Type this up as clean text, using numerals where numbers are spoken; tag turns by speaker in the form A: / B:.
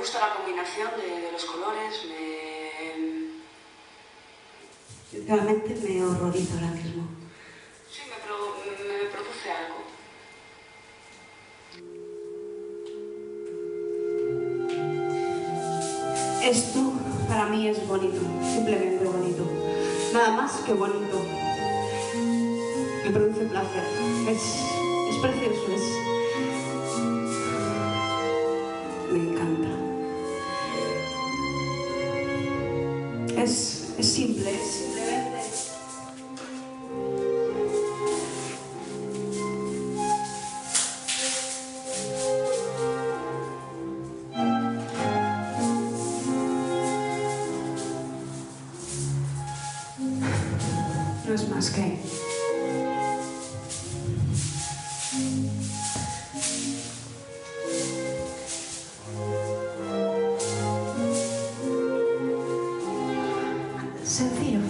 A: gusta la combinación de los colores,
B: Realmente me horroriza ahora mismo.
A: sí, me produce algo.
B: Esto para mí es bonito, simplemente bonito. Nada más que bonito. Me produce placer. Es precioso, me encanta. Es simple, es simplemente... No es más que... sencillo.